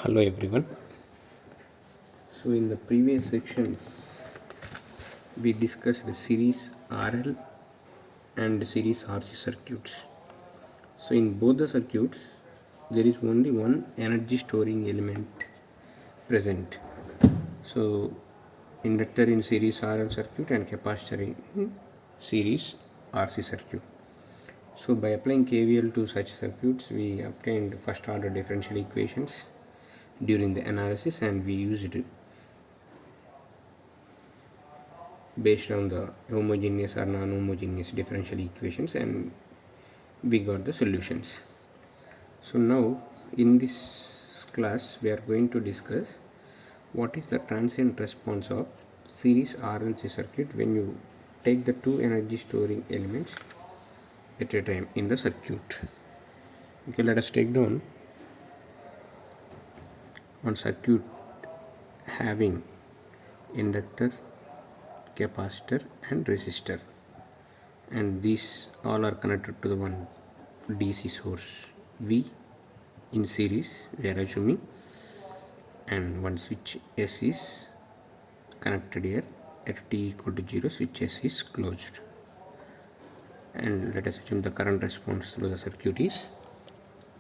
Hello everyone. So in the previous sections we discussed series RL and series RC circuits. So in both the circuits there is only one energy storing element present. So inductor in series RL circuit and capacitor in series RC circuit. So by applying KVL to such circuits we obtained first order differential equations during the analysis, and we used based on the homogeneous or non-homogeneous differential equations, and we got the solutions. So now in this class we are going to discuss what is the transient response of series RLC circuit when you take the two energy storing elements at a time in the circuit. Okay, let us take down one circuit having inductor, capacitor and resistor, and these all are connected to the one DC source V in series we are assuming, and one switch S is connected here. At t equal to 0 switch S is closed, and let us assume the current response through the circuit is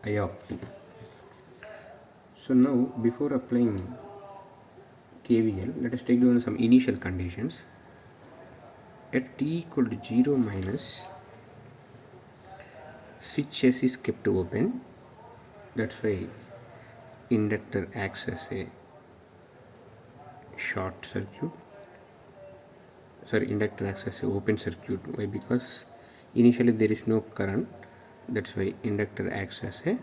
I of t. So now before applying KVL, let us take down some initial conditions. At t equal to 0 minus, switch S is kept open, that's why inductor acts as a short circuit. Inductor acts as a open circuit. Why? Because initially there is no current, that's why inductor acts as a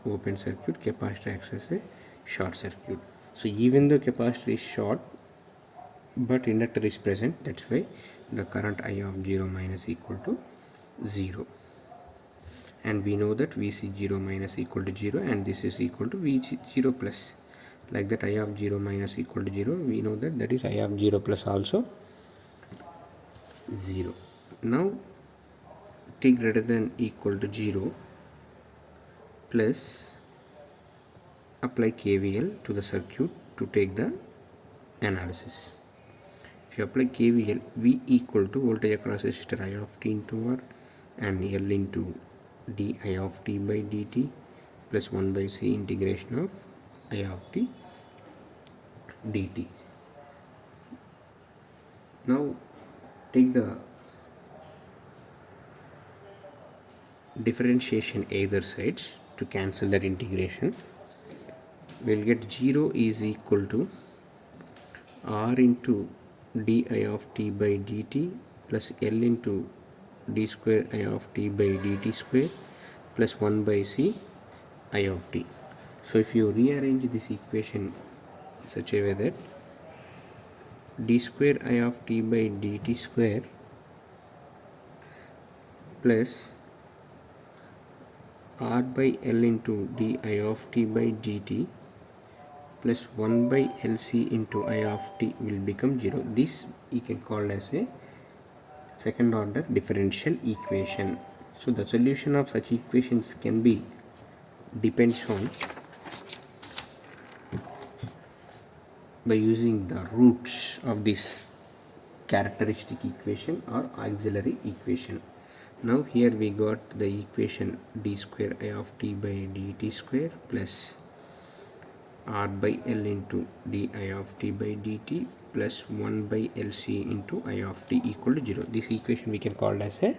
open circuit, capacitor acts as a short circuit. So even though capacitor is short but inductor is present, that's why the current I of 0 minus equal to 0, and we know that Vc 0 minus equal to 0, and this is equal to Vc 0 plus. Like that, I of 0 minus equal to 0, we know that is I of 0 plus also 0. Now t greater than equal to 0 plus apply KVL to the circuit to take the analysis. If you apply KVL, V equal to voltage across resistor I of t into R and L into d I of t by dt plus 1 by c integration of I of t dt. Now take the differentiation either sides to cancel that integration. We'll get 0 is equal to R into di of t by dt plus L into d square I of t by dt square plus 1 by c I of t. So if you rearrange this equation in such a way that d square I of t by dt square plus R by L into di of t by dt plus 1 by LC into I of t will become 0. This you can call as a second order differential equation. So the solution of such equations can be depends on by using the roots of this characteristic equation or auxiliary equation. Now here we got the equation d square I of t by dt square plus R by L into di of t by dt plus 1 by LC into I of t equal to 0. This equation we can call as a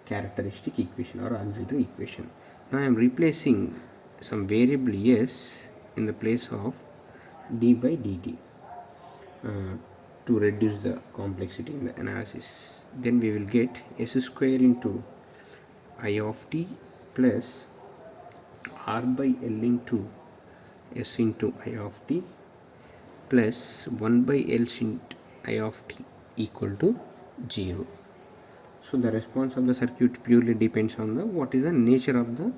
characteristic equation or auxiliary equation. Now I am replacing some variable s in the place of d by dt to reduce the complexity in the analysis. Then we will get s square into I of t plus R by L into S into I of t plus 1 by L into I of t equal to 0. So the response of the circuit purely depends on the what is the nature of the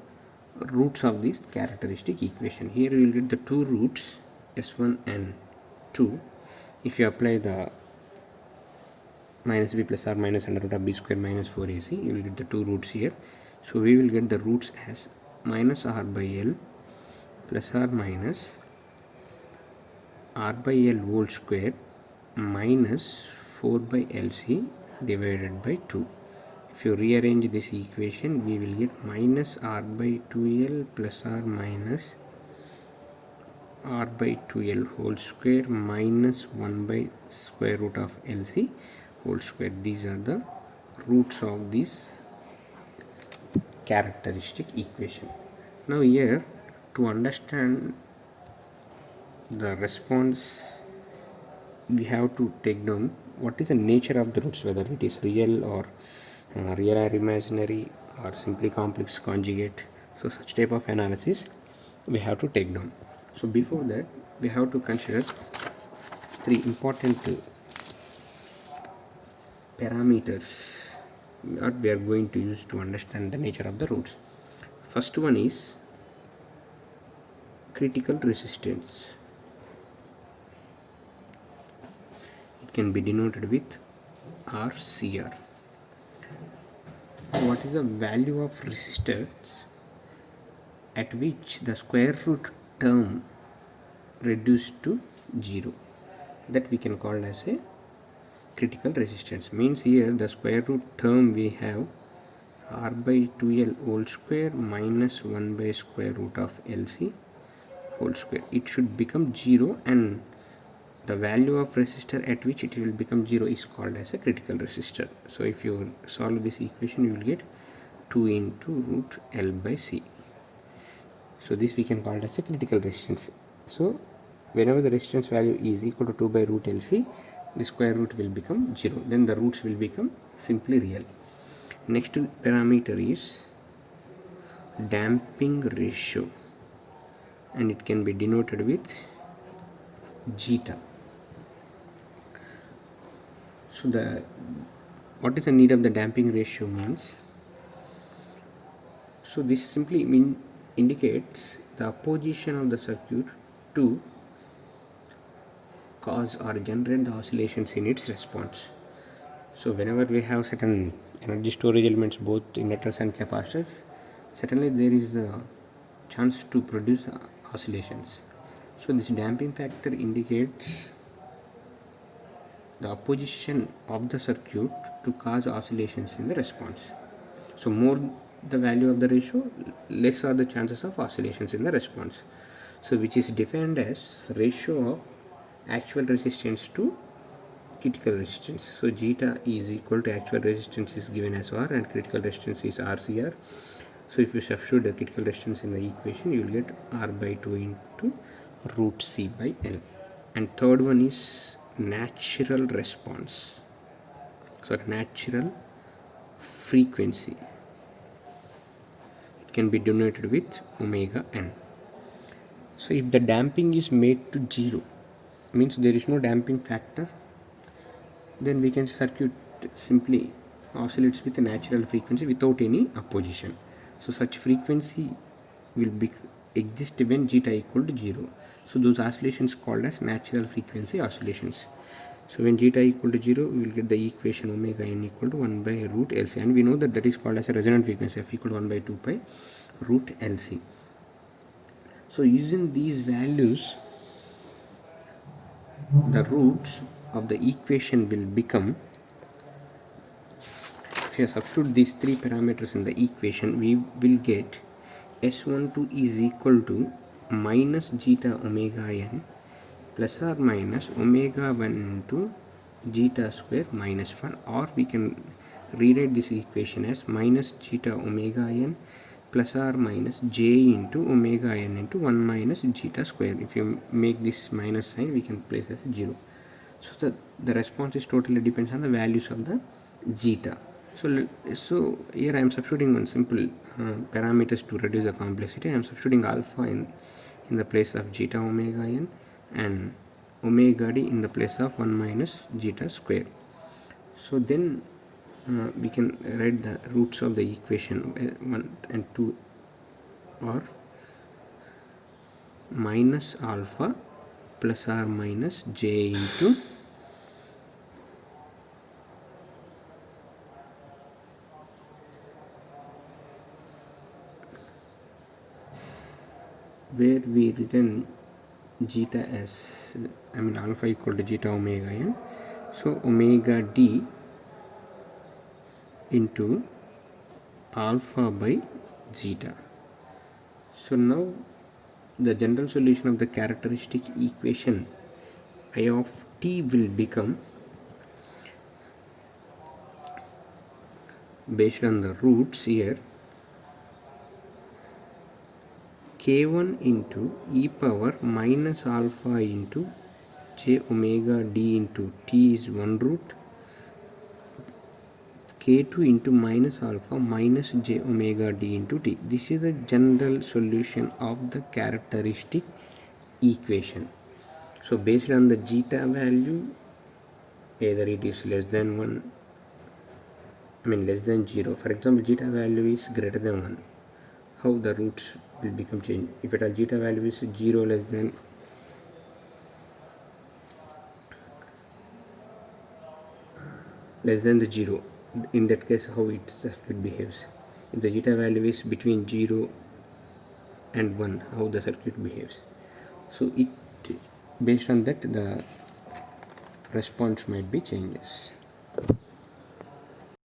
roots of this characteristic equation. Here we will get the two roots S1 and 2. If you apply the minus b plus r minus under root of b square minus 4ac, you will get the two roots here. So we will get the roots as minus r by L plus r minus r by l whole square minus 4 by lc divided by 2. If you rearrange this equation, we will get minus r by 2l plus r minus r by 2l whole square minus 1 by square root of lc whole square. These are the roots of this characteristic equation. Now here, to understand the response, we have to take down what is the nature of the roots, whether it is real or real or imaginary or simply complex conjugate. So such type of analysis we have to take down. So before that, we have to consider three important parameters that we are going to use to understand the nature of the roots. First one is critical resistance. It can be denoted with RCR. What is the value of resistance at which the square root term reduced to 0? That we can call as a critical resistance. Means here the square root term we have r by 2l whole square minus 1 by square root of lc whole square. It should become 0, and the value of resistor at which it will become 0 is called as a critical resistor. So if you solve this equation, you will get 2 into root L by C. So this we can call it as a critical resistance. So whenever the resistance value is equal to 2 by root LC, the square root will become 0. Then the roots will become simply real. Next parameter is damping ratio, and it can be denoted with zeta. So what is the need of the damping ratio means? So this simply indicates the opposition of the circuit to cause or generate the oscillations in its response. So whenever we have certain energy storage elements, both inductors and capacitors, certainly there is a chance to produce oscillations. So this damping factor indicates the opposition of the circuit to cause oscillations in the response. So more the value of the ratio, less are the chances of oscillations in the response. So which is defined as ratio of actual resistance to critical resistance. So zeta is equal to actual resistance is given as R and critical resistance is RCR. So if you substitute the critical resistance in the equation, you will get R by 2 into root C by L. And third one is natural response. So natural frequency. It can be denoted with omega n. So if the damping is made to 0, means there is no damping factor, then we can circuit simply oscillates with a natural frequency without any opposition. So such frequency will exist when zeta equal to 0. So those oscillations called as natural frequency oscillations. So when zeta equal to 0, we will get the equation omega n equal to 1 by root LC, and we know that is called as a resonant frequency, f equal to 1 by 2 pi root LC. So using these values, the roots of the equation will become, if you substitute these three parameters in the equation, we will get S12 is equal to minus zeta omega n plus or minus omega 1 into zeta square minus 1, or we can rewrite this equation as minus zeta omega n plus or minus j into omega n into 1 minus zeta square. If you make this minus sign, we can place as 0. So the response is totally depends on the values of the zeta. So here I am substituting one simple parameters to reduce the complexity. I am substituting alpha in the place of zeta omega n and omega d in the place of 1 minus zeta square. So then we can write the roots of the equation 1 and 2 are minus alpha plus or minus j into where we written zeta as, I mean alpha equal to zeta omega n. So omega d into alpha by zeta. So now the general solution of the characteristic equation I of t will become, based on the roots here, k1 into e power minus alpha into j omega d into t is one root, k2 into minus alpha minus j omega d into t. This is the general solution of the characteristic equation. So based on the zeta value, either it is less than 1, I mean less than 0. For example, zeta value is greater than 1. How the roots will become changed? If at all zeta value is 0 less than the 0, in that case how it circuit behaves? If the zeta value is between 0 and 1, how the circuit behaves? So it, based on that, the response might be changes.